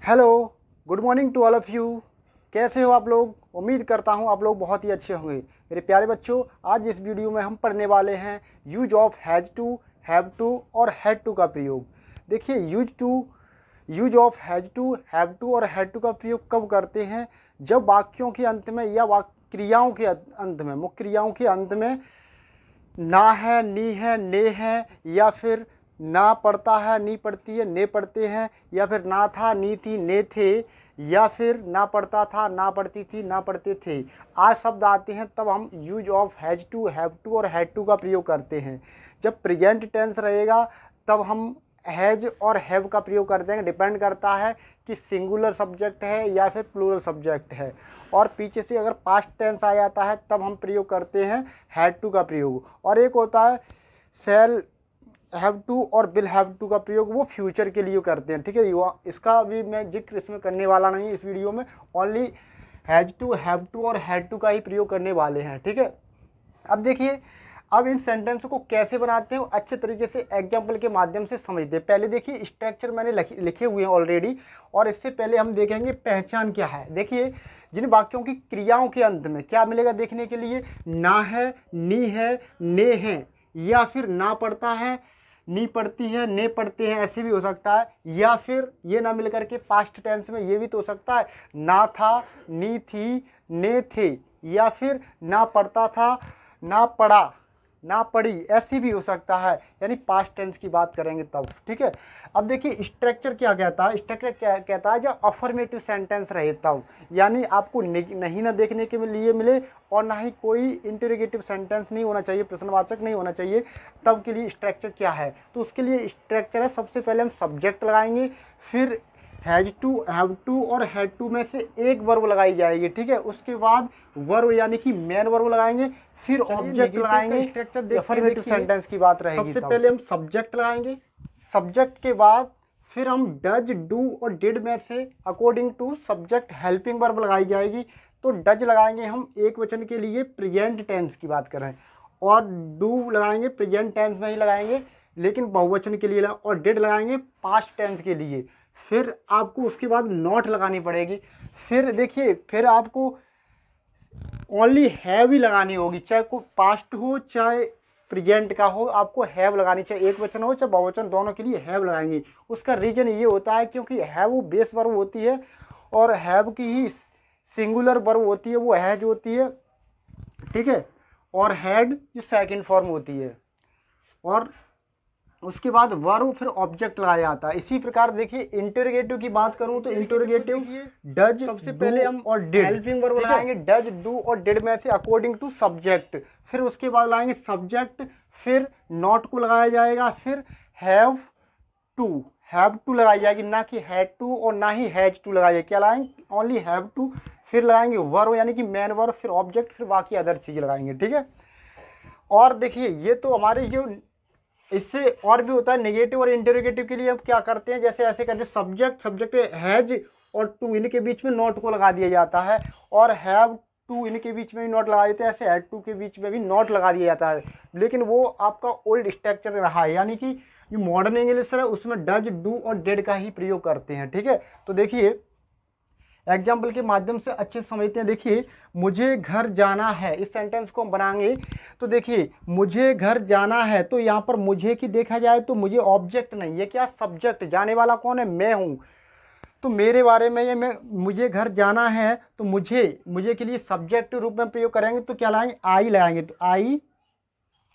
Hello, good morning to all of you. कैसे हो आप लोग? उम्मीद करता हूँ आप लोग बहुत ही अच्छे होंगे। मेरे प्यारे बच्चों, आज इस वीडियो में हम पढ़ने वाले हैं use of has to, have to और हैड टू का प्रयोग। देखिए, use of has to, have to और हैड टू का प्रयोग कब करते हैं? जब वाक्यों के अंत में या क्रियाओं के अंत में, मुख्य क्रियाओं के अंत में ना है, नी है, ने है, या फिर ना पढ़ता है, नी पढ़ती है, ने पढ़ते हैं, या फिर ना था, नी थी, ने थे, या फिर ना पढ़ता था, ना पढ़ती थी, ना पढ़ते थे, आज शब्द आते हैं, तब हम use of has to, have to और हैड टू का प्रयोग करते हैं। जब प्रेजेंट टेंस रहेगा तब हम हैज और हैव का प्रयोग करते हैं। डिपेंड करता है कि सिंगुलर सब्जेक्ट है या फिर प्लूरल सब्जेक्ट है। और पीछे से अगर पास्ट टेंस आ जाता है तब हम प्रयोग करते हैं हैड टू का प्रयोग। और एक होता है शैल हैव टू और विल हैव टू का प्रयोग, वो फ्यूचर के लिए करते हैं। ठीक है, इसका भी मैं जिक्र इसमें करने वाला नहीं इस वीडियो में। Only has to, have to और हैड टू का ही प्रयोग करने वाले हैं। ठीक है, अब देखिए, अब इन सेंटेंस को कैसे बनाते हैं अच्छे तरीके से एग्जाम्पल के माध्यम से समझते हैं। पहले देखिए, स्ट्रक्चर मैंने लिखे हुए हैं ऑलरेडी, और इससे पहले हम देखेंगे पहचान क्या है। देखिए, जिन वाक्यों की क्रियाओं के अंत में क्या मिलेगा देखने के लिए, ना है, नी है, ने है, या फिर ना पढ़ता है, नी पढ़ती है, ने पढ़ते हैं, ऐसे भी हो सकता है। या फिर ये ना मिल करके पास्ट टेंस में ये भी तो हो सकता है, ना था, नी थी, ने थे, या फिर ना पढ़ता था, ना पढ़ा, ना पढ़ी, ऐसी भी हो सकता है। यानी पास्ट टेंस की बात करेंगे तब। ठीक है, अब देखिए स्ट्रक्चर क्या कहता है। स्ट्रक्चर क्या कहता है, जब अफर्मेटिव सेंटेंस रहे तब, यानी आपको नहीं ना देखने के लिए मिले और ना ही कोई इंटरोगेटिव सेंटेंस नहीं होना चाहिए, प्रश्नवाचक नहीं होना चाहिए, तब के लिए स्ट्रक्चर क्या है। तो उसके लिए स्ट्रक्चर है, सबसे पहले हम सब्जेक्ट लगाएंगे, फिर हैज टू, हैव टू और हैड टू में से एक वर्ब लगाई जाएगी। ठीक है, उसके बाद वर्ब यानी कि मेन वर्ब लगाएंगे, फिर ऑब्जेक्ट लगाएंगे। स्ट्रक्चर देखिए, सेंटेंस की बात रहेगी। सबसे पहले हम सब्जेक्ट लगाएंगे, सब्जेक्ट के बाद फिर हम डज, डू और डिड में से according to subject helping verb लगाई जाएगी। तो डज लगाएंगे हम एक वचन के लिए, प्रेजेंट टेंस की बात करें, और डू लगाएंगे प्रेजेंट टेंस में ही लगाएंगे लेकिन बहुवचन के लिए, और डिड लगाएंगे पास्ट टेंस के लिए। फिर आपको उसके बाद नॉट लगानी पड़ेगी। फिर देखिए, फिर आपको ओनली हैव ही लगानी होगी, चाहे कोई पास्ट हो चाहे प्रेजेंट का हो, आपको हैव लगानी, चाहे एक वचन हो चाहे बहुवचन, दोनों के लिए हैव लगाएंगे। उसका रीजन ये होता है क्योंकि हैव वो बेस वर्ब होती है, और हैव की ही सिंगुलर वर्ब होती है, वो हैज होती है। ठीक है, और हैड जो सेकंड फॉर्म होती है, और उसके बाद वर्ब फिर ऑब्जेक्ट लगाया जाता है। इसी प्रकार देखिए, इंटरोगेटिव की बात करूं तो इंटरोगेटिव डज, सबसे पहले हम और डिड हेल्पिंग वर्ब लगाएंगे, डज, डू और डिड में से अकॉर्डिंग टू सब्जेक्ट। फिर उसके बाद लाएंगे सब्जेक्ट, फिर नॉट को लगाया जाएगा, फिर हैव टू लगाई जाएगी, ना कि हैड टू और ना ही हैज टू लगाई जाएगी। क्या लाएंगे? Only have to. फिर लगाएंगे वर्ब यानी कि मेन वर्ब, फिर ऑब्जेक्ट, फिर बाकी अदर चीज़ लगाएंगे। ठीक है, और देखिए, ये तो हमारे जो इससे और भी होता है नेगेटिव और इंटरोगेटिव के लिए हम क्या करते हैं, जैसे ऐसे करते हैं, सब्जेक्ट हैज और टू, इनके बीच में नॉट को लगा दिया जाता है, और हैव टू इनके बीच में भी नॉट लगा देते हैं, ऐसे हैड टू के बीच में भी नॉट लगा दिया जाता है। लेकिन वो आपका ओल्ड स्ट्रक्चर रहा है, यानी कि जो मॉडर्न इंग्लिश है उसमें डज, डू और डेड का ही प्रयोग करते हैं। ठीक है, तो देखिए एग्जाम्पल के माध्यम से अच्छे से समझते हैं। देखिए, मुझे घर जाना है, इस सेंटेंस को हम बनाएंगे। तो देखिए, मुझे घर जाना है, तो यहाँ पर मुझे की देखा जाए तो मुझे ऑब्जेक्ट नहीं है, क्या सब्जेक्ट, जाने वाला कौन है? मैं हूँ। तो मेरे बारे में ये मुझे घर जाना है, तो मुझे के लिए सब्जेक्ट रूप में प्रयोग करेंगे, तो क्या लाएंगे? आई लगाएंगे। तो आई,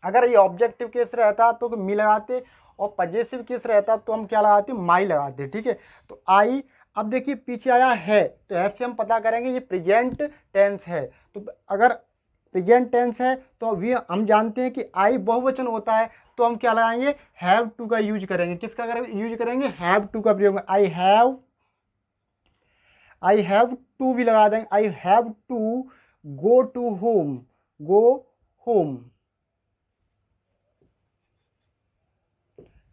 अगर ये ऑब्जेक्टिव केस रहता तो मी लगाते, और पजेसिव केस रहता तो हम क्या लगाते? माई लगाते। ठीक है, तो आई। अब देखिए पीछे आया है, तो ऐसे हम पता करेंगे ये प्रेजेंट टेंस है। तो अगर प्रेजेंट टेंस है तो अभी हम जानते हैं कि आई बहुवचन होता है, तो हम क्या लगाएंगे? हैव टू का यूज करेंगे। किसका यूज करेंगे? हैव टू का प्रयोग। आई हैव टू भी लगा देंगे। I have to go to home, go home.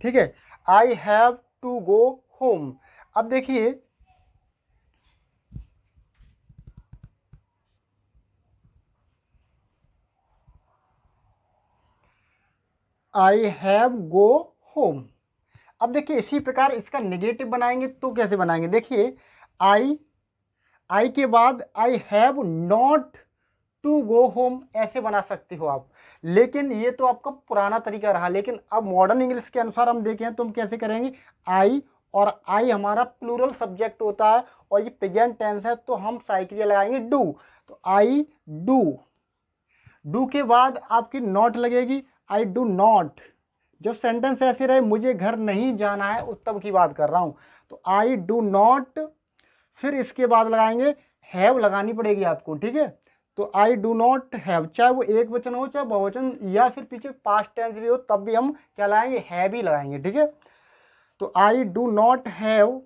ठीक है, I have to go home. अब देखिए, आई हैव गो होम। अब देखिए इसी प्रकार इसका नेगेटिव बनाएंगे तो कैसे बनाएंगे, देखिए आई के बाद I have not to go home ऐसे बना सकते हो आप, लेकिन ये तो आपका पुराना तरीका रहा। लेकिन अब मॉडर्न इंग्लिश के अनुसार हम देखें तो हम कैसे करेंगे, आई, और आई हमारा प्लूरल सब्जेक्ट होता है और ये प्रेजेंट टेंस है, तो हम साइक्रिया लगाएंगे डू। तो आई डू के बाद आपकी नॉट लगेगी, आई डू नॉट। जब सेंटेंस ऐसे रहे मुझे घर नहीं जाना है उस तब की बात कर रहा हूँ, तो आई डू नॉट, फिर इसके बाद लगाएंगे हैव लगानी पड़ेगी आपको, ठीक है। तो आई डू नॉट हैव, चाहे वो एक वचन हो चाहे बहुवचन या फिर पीछे पास्ट टेंस भी हो, तब भी हम क्या लगाएंगे, हैव ही लगाएंगे, ठीक है। तो I do not have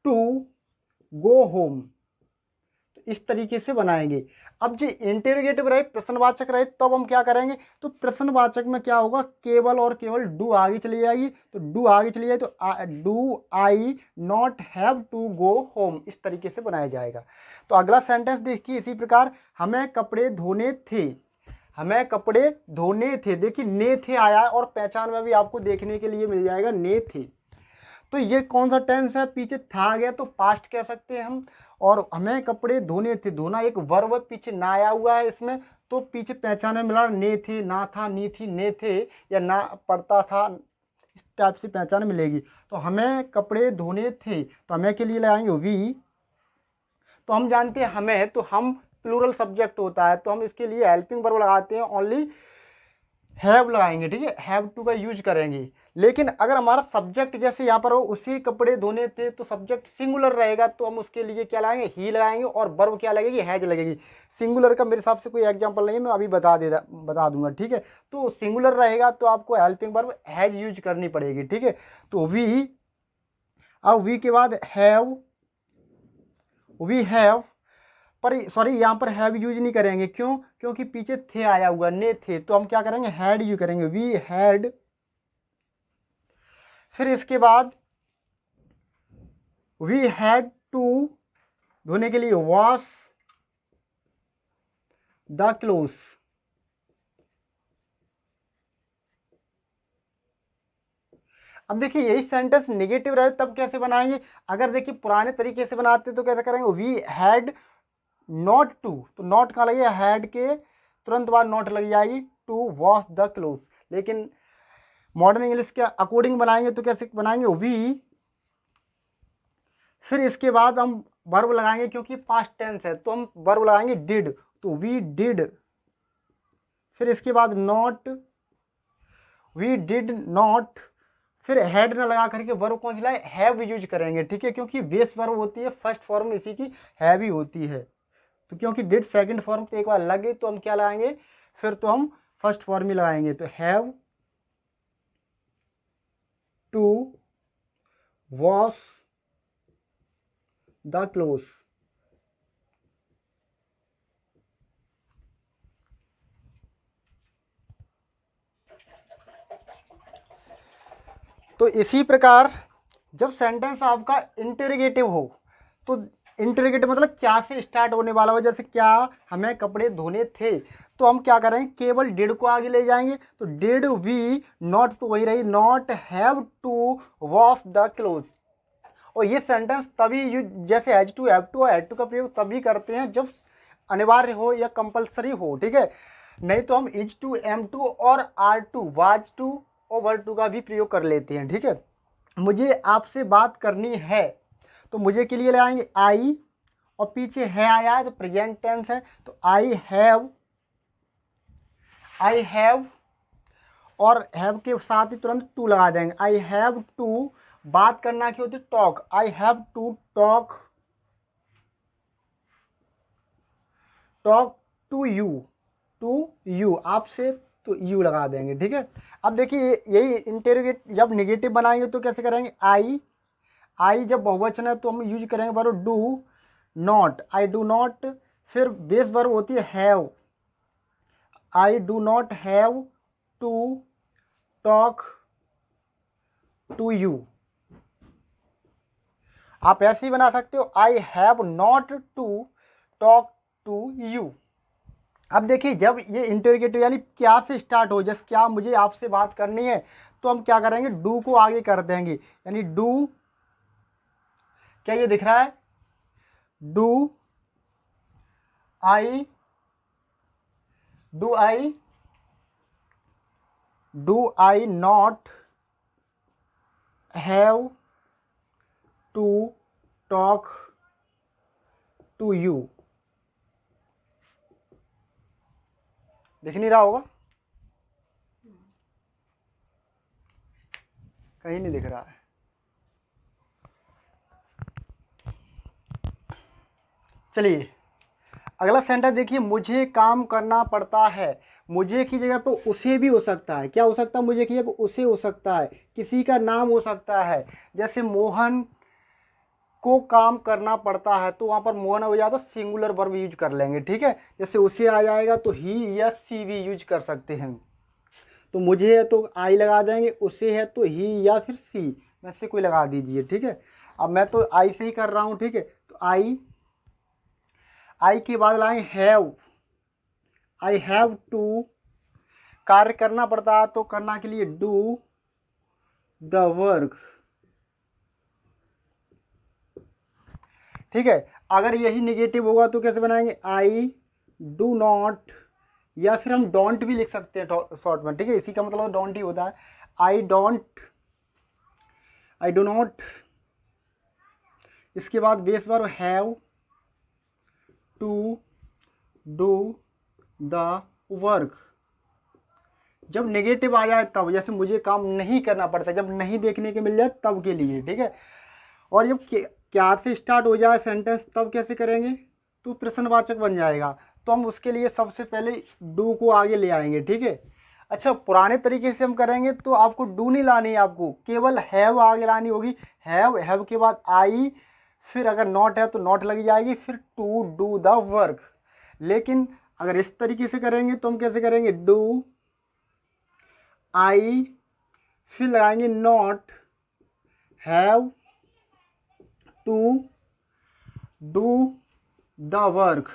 to go home, तो इस तरीके से बनाएंगे। अब जो इंटेरोगेटिव रहे, प्रश्नवाचक रहे, तब हम क्या करेंगे, तो प्रश्नवाचक में क्या होगा, केवल और केवल डू आगे चली जाएगी। तो डू आगे चली जाए तो do I not have to go home, इस तरीके से बनाया जाएगा। तो अगला सेंटेंस देखिए इसी प्रकार, हमें कपड़े धोने थे, हमें कपड़े धोने थे। देखिए ने थे आया और पहचान में भी आपको देखने के लिए मिल जाएगा ने थे। तो ये कौन सा टेंस है, पीछे था आ गया तो पास्ट कह सकते हैं हम। और हमें कपड़े धोने थे, धोना एक वर्ब, पीछे ना आया हुआ है इसमें, तो पीछे पहचान में मिला ने थे, ना था, नी थी, ने थे, या ना पड़ता था, इस टाइप से पहचान मिलेगी। तो हमें कपड़े धोने थे, तो हमें के लिए लगाएंगे वी। तो हम जानते हैं हमें, तो हम प्लूरल सब्जेक्ट होता है, तो हम इसके लिए हेल्पिंग वर्ब लगाते हैं, ओनली हैव लगाएंगे, ठीक है, हैव टू का यूज करेंगे। लेकिन अगर हमारा सब्जेक्ट जैसे यहाँ पर हो उसी कपड़े धोने थे, तो सब्जेक्ट सिंगुलर रहेगा, तो हम उसके लिए क्या लगाएंगे, ही लगाएंगे, और वर्ब क्या लगेगी, हैज लगेगी। सिंगुलर का मेरे हिसाब से कोई एग्जांपल नहीं है, मैं अभी बता दूंगा, ठीक है। तो सिंगुलर रहेगा तो आपको हेल्पिंग वर्ब हैज यूज करनी पड़ेगी, ठीक है। तो वी, अब वी के बाद वी हैव, पर सॉरी यहाँ पर हैव यूज नहीं करेंगे, क्यों, क्योंकि पीछे थे आया हुआ, ने थे, तो हम क्या करेंगे, हैड यूज करेंगे, वी हैड। फिर इसके बाद वी हैड टू, धोने के लिए वॉश द क्लोथ। अब देखिए यही सेंटेंस नेगेटिव रहे तब कैसे बनाएंगे, अगर देखिए पुराने तरीके से बनाते तो कैसे करेंगे, वी हैड नॉट टू, तो नॉट कहाँ लगे, हैड के तुरंत बाद नॉट लग जाएगी, टू वॉश द क्लोथ। लेकिन मॉडर्न इंग्लिश के अकॉर्डिंग बनाएंगे तो कैसे बनाएंगे, वी, फिर इसके बाद हम वर्ब लगाएंगे, क्योंकि पास्ट टेंस है तो हम वर्ब लगाएंगे डिड, तो वी डिड। फिर इसके बाद नॉट, वी डिड नॉट, फिर हेड न लगा करके वर्ब कौन सी लाए, हैव यूज करेंगे, ठीक है, क्योंकि बेस वर्ब होती है, फर्स्ट फॉर्म इसी की हैव ही होती है। तो क्योंकि डिड सेकंड फॉर्म तो एक बार लगे तो हम क्या लगाएंगे, फिर तो हम फर्स्ट फॉर्म ही लगाएंगे, तो have to wash the cloth. तो इसी प्रकार जब सेंटेंस आपका इंटेरोगेटिव हो, तो इंटेरोगेटिव मतलब क्या से स्टार्ट होने वाला हो, जैसे क्या हमें कपड़े धोने थे, तो हम क्या करेंगे, केवल डिड को आगे ले जाएंगे, तो डिड वी नॉट, तो वही रही, not have to wash the cloth. और ये सेंटेंस तभी यूज, जैसे हैज टू, हैव टू और हैड टू का प्रयोग तभी करते हैं जब अनिवार्य हो या कंपलसरी हो, ठीक है। नहीं तो हम इज टू, एम टू और आर टू, वाज टू और वर टू का भी प्रयोग कर लेते हैं, ठीक है। मुझे आपसे बात करनी है, तो मुझे के लिए ले आएंगे आई, और पीछे है आया है तो प्रेजेंट टेंस है, तो आई हैव, और हैव के साथ ही तुरंत टू लगा देंगे, आई हैव टू। बात करना क्या होती है, talk, I have to talk to you, आपसे, तो यू लगा देंगे, ठीक है। अब देखिए यही इंटेरोगेट जब नेगेटिव बनाएंगे तो कैसे करेंगे, आई जब बहुवचन है तो हम यूज करेंगे verb do not, I do not, फिर बेस वर्ब होती है have, I do not have to talk to you. आप ऐसे ही बना सकते हो, I have not to talk to you. अब देखिए जब ये इंटरोगेटिव यानी क्या से स्टार्ट हो, जैसे क्या मुझे आपसे बात करनी है तो हम क्या करेंगे, डू को आगे कर देंगे, यानी डू, क्या ये दिख रहा है, do I, do I, do I not have to talk to you. दिख नहीं रहा होगा, कहीं नहीं दिख रहा है। चलिए अगला सेंटेंस देखिए, मुझे काम करना पड़ता है। मुझे की जगह पर उसे भी हो सकता है, क्या हो सकता है, मुझे की जगह पर उसे हो सकता है, किसी का नाम हो सकता है। जैसे मोहन को काम करना पड़ता है, तो वहाँ पर मोहन हो जाता, सिंगुलर वर्ब यूज कर लेंगे, ठीक है। जैसे उसे आ जाएगा तो ही या सी भी यूज कर सकते हैं। तो मुझे है तो आई लगा देंगे, उसे है तो ही या फिर सी में से कोई लगा दीजिए, ठीक है। अब मैं तो आई से ही कर रहा हूँ, ठीक है। तो आई के बाद लाएंगे हैव, आई हैव टू, कार्य करना पड़ता है तो करना के लिए डू द वर्क, ठीक है। अगर यही निगेटिव होगा तो कैसे बनाएंगे, आई डू नॉट, या फिर हम डोंट भी लिख सकते हैं शॉर्ट में, ठीक है। इसी का मतलब डोंट ही होता है, I don't, I do not. इसके बाद base verb have to do the work. जब नेगेटिव आ जाए तब, जैसे मुझे काम नहीं करना पड़ता, जब नहीं देखने के मिल जाए तब के लिए, ठीक है। और जब क्या से स्टार्ट हो जाए सेंटेंस तब कैसे करेंगे, तो प्रश्नवाचक बन जाएगा, तो हम उसके लिए सबसे पहले डू को आगे ले आएंगे, ठीक है। अच्छा पुराने तरीके से हम करेंगे तो आपको डू नहीं लानी है, आपको केवल हैव आगे लानी होगी। हैव के बाद आई, फिर अगर नॉट है तो नॉट लगी जाएगी, फिर टू डू द वर्क। लेकिन अगर इस तरीके से करेंगे तो हम कैसे करेंगे, डू आई, फिर लगाएंगे not, have to do the work.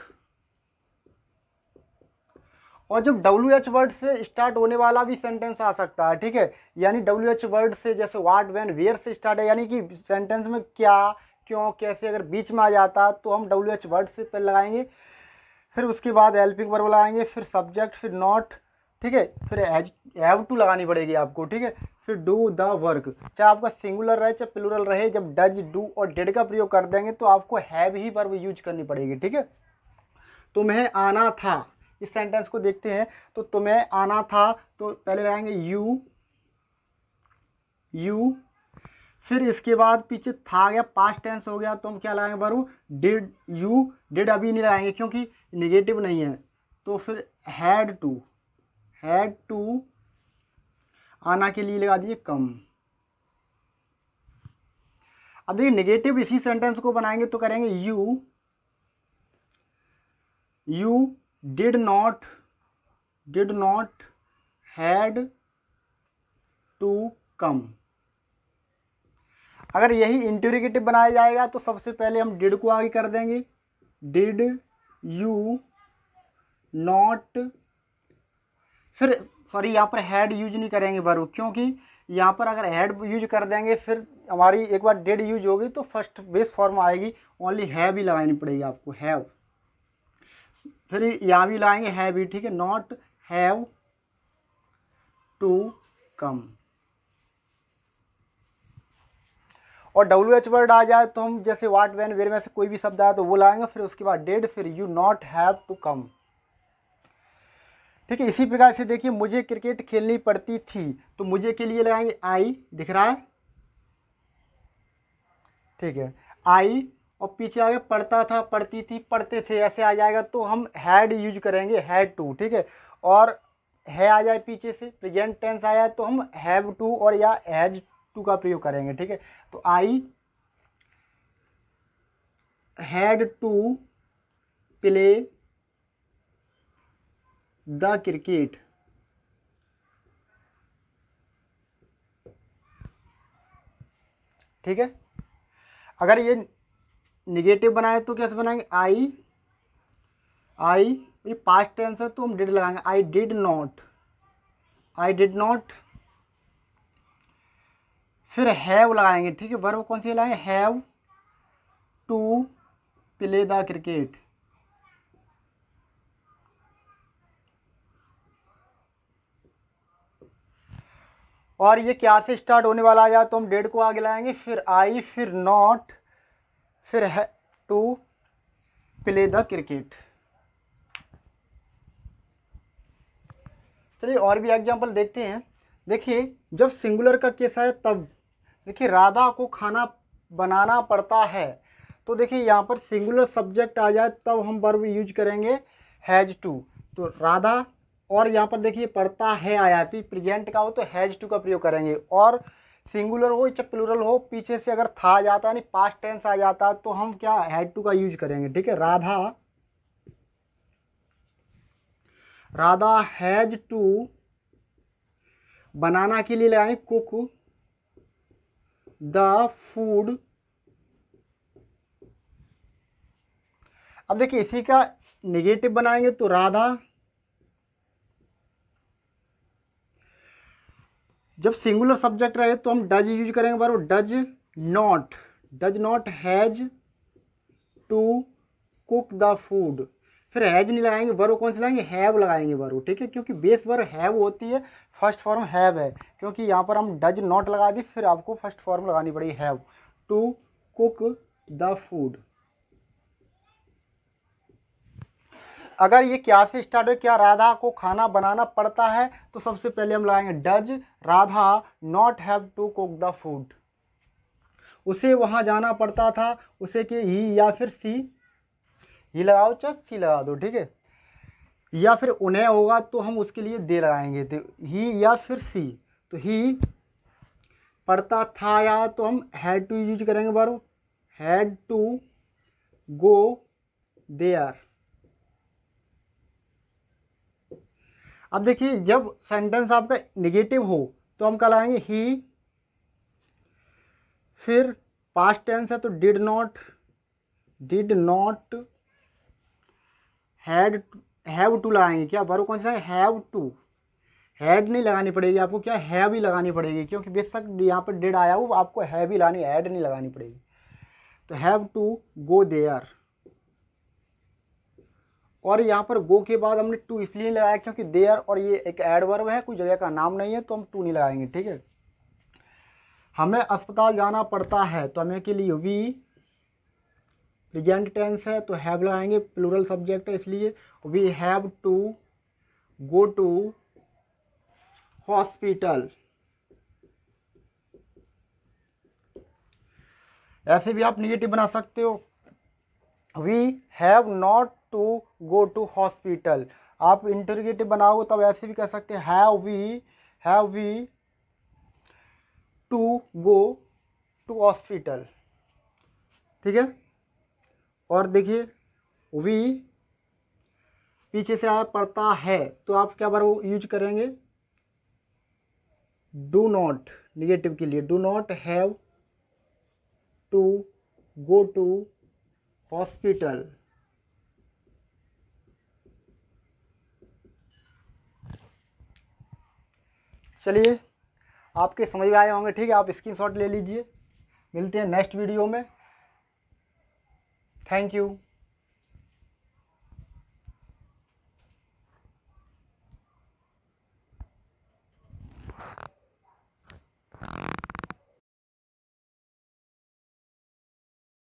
और जब WH वर्ड से स्टार्ट होने वाला भी सेंटेंस आ सकता है, ठीक है। यानी WH वर्ड से जैसे व्हाट, व्हेन, वेयर से स्टार्ट है, यानी कि सेंटेंस में क्या, क्यों, कैसे अगर बीच में आ जाता है तो हम WH वर्ड से पहले लगाएंगे, फिर उसके बाद हेल्पिंग वर्ब लगाएंगे, फिर सब्जेक्ट, फिर नॉट, ठीक है, फिर हैव टू लगानी पड़ेगी आपको, ठीक है। फिर डू द वर्क, चाहे आपका सिंगुलर रहे चाहे प्लूरल रहे, जब डज, डू और डिड का प्रयोग कर देंगे तो आपको हैव ही वर्ब यूज करनी पड़ेगी, ठीक है। तुम्हें आना था, इस सेंटेंस को देखते हैं। तो तुम्हें आना था तो पहले लगाएंगे यू, फिर इसके बाद पीछे था आ गया, पास्ट टेंस हो गया, तो हम क्या लगाएंगे वर्ब, डिड। यू डिड अभी नहीं लगाएंगे क्योंकि निगेटिव नहीं है, तो फिर हैड टू आना के लिए लगा दीजिए कम। अब देखिए निगेटिव इसी सेंटेंस को बनाएंगे तो करेंगे you did not had to come. अगर यही इंटरोगेटिव बनाया जाएगा तो सबसे पहले हम डिड को आगे कर देंगे, डिड यू नॉट, फिर सॉरी यहाँ पर हैड यूज नहीं करेंगे वर्ब, क्योंकि यहाँ पर अगर हैड यूज कर देंगे फिर हमारी एक बार डिड यूज होगी तो फर्स्ट बेस फॉर्म आएगी, ओनली हैव ही लगानी पड़ेगी आपको, हैव। फिर यहाँ भी लाएंगे हैव ही, ठीक है, नॉट हैव टू कम। और WH वर्ड आ जाए तो हम जैसे व्हाट, व्हेन, वेयर में से कोई भी शब्द आया तो वो लाएंगे, फिर उसके बाद डिड, फिर you not have to come, ठीक है। इसी प्रकार से देखिए मुझे क्रिकेट खेलनी पड़ती थी, तो मुझे के लिए लगाएंगे आई, दिख रहा है, ठीक है, आई, और पीछे आ गया पढ़ता था, पढ़ती थी, पढ़ते थे, ऐसे आ जाएगा तो हम हैड यूज करेंगे, हैड टू, ठीक है। और है आ जाए पीछे से, प्रेजेंट टेंस आया तो हम हैव टू और या हैड टू का प्रयोग करेंगे, ठीक है। तो I had to play the cricket, ठीक है। अगर ये निगेटिव बनाए तो कैसे बनाएंगे, आई ये पास्ट टेंस है तो हम डिड लगाएंगे, I did not, I did not. फिर हैव लगाएंगे, ठीक है। वर्ब कौन सी लगाएंगे, have to play the cricket. और ये क्या से स्टार्ट होने वाला आ जाए तो हम डेड को आगे लाएंगे, फिर आई, फिर नॉट, फिर है टू प्ले द क्रिकेट। चलिए और भी एग्जांपल देखते हैं। देखिए जब सिंगुलर का केस है तब देखिए राधा को खाना बनाना पड़ता है, तो देखिए यहाँ पर सिंगुलर सब्जेक्ट आ जाए तब हम वर्ब यूज करेंगे हैज टू। तो राधा, और यहाँ पर देखिए पढ़ता है आया, फिर प्रेजेंट का हो तो हैज टू का प्रयोग करेंगे। और सिंगुलर हो चाहे प्लूरल हो, पीछे से अगर था आ जाता यानी पास्ट टेंस आ जाता तो हम क्या हैड टू का यूज करेंगे, ठीक है। राधा हैज टू, बनाना के लिए लगाएंगे कुक द फूड। अब देखिए इसी का नेगेटिव बनाएंगे तो राधा, जब सिंगुलर सब्जेक्ट रहे तो हम डज यूज करेंगे, बराबर does not has to cook the food. फिर हैज नहीं लगाएंगे, वर्ब कौन से लगाएंगे, हैव लगाएंगे वर्ब, ठीक है। क्योंकि बेस वर्ब हैव होती है, फर्स्ट फॉर्म हैव है। क्योंकि यहाँ पर हम डज नॉट लगा दी, फिर आपको फर्स्ट फॉर्म लगानी पड़ेगी have to cook the food. अगर ये क्या से स्टार्ट हो, क्या राधा को खाना बनाना पड़ता है, तो सबसे पहले हम लगाएंगे does Radha not have to cook the food. उसे वहाँ जाना पड़ता था, उसे कि ही या फिर सी, ही लगाओ चाहे सी लगा दो, ठीक है। या फिर उन्हें होगा तो हम उसके लिए दे लगाएंगे, तो ही या फिर सी। तो ही पढ़ता था या तो हम हैड टू यूज करेंगे, verb had to go there. अब देखिए जब सेंटेंस आपका नेगेटिव हो तो हम क्या लगाएंगे, ही, फिर पास्ट टेंस है तो डिड नॉट हैव टू लगाएंगे, क्या वर्ब कौन सा है, हैव टू। हैड नहीं लगानी पड़ेगी आपको, क्या हैव ही लगानी पड़ेगी, क्योंकि बेशक यहाँ पर डिड आया हो आपको हैव ही लानी, हैड नहीं लगानी पड़ेगी। तो हैव टू गो देयर। और यहाँ पर गो के बाद हमने टू इसलिए लगाया क्योंकि देयर और ये एक एडवर्ब है, कोई जगह का नाम नहीं है, तो हम टू नहीं लगाएंगे, ठीक है। हमें अस्पताल जाना पड़ता है तो हमें के लिए वी, प्रेजेंट टेंस है तो हैव लगाएंगे, प्लूरल सब्जेक्ट है इसलिए we have to go to hospital. ऐसे भी आप नेगेटिव बना सकते हो, we have not to go to hospital. आप इंटरोगेटिव बनाओगे तब ऐसे भी कह सकते हैं have we to go to hospital, ठीक है। और देखिए वी पीछे से आया पड़ता है तो आप क्या बार यूज करेंगे, डू नॉट, निगेटिव के लिए do not have to go to hospital. चलिए आपके समझ में आए होंगे, ठीक है। आप स्क्रीनशॉट ले लीजिए, मिलते हैं नेक्स्ट वीडियो में। Thank you.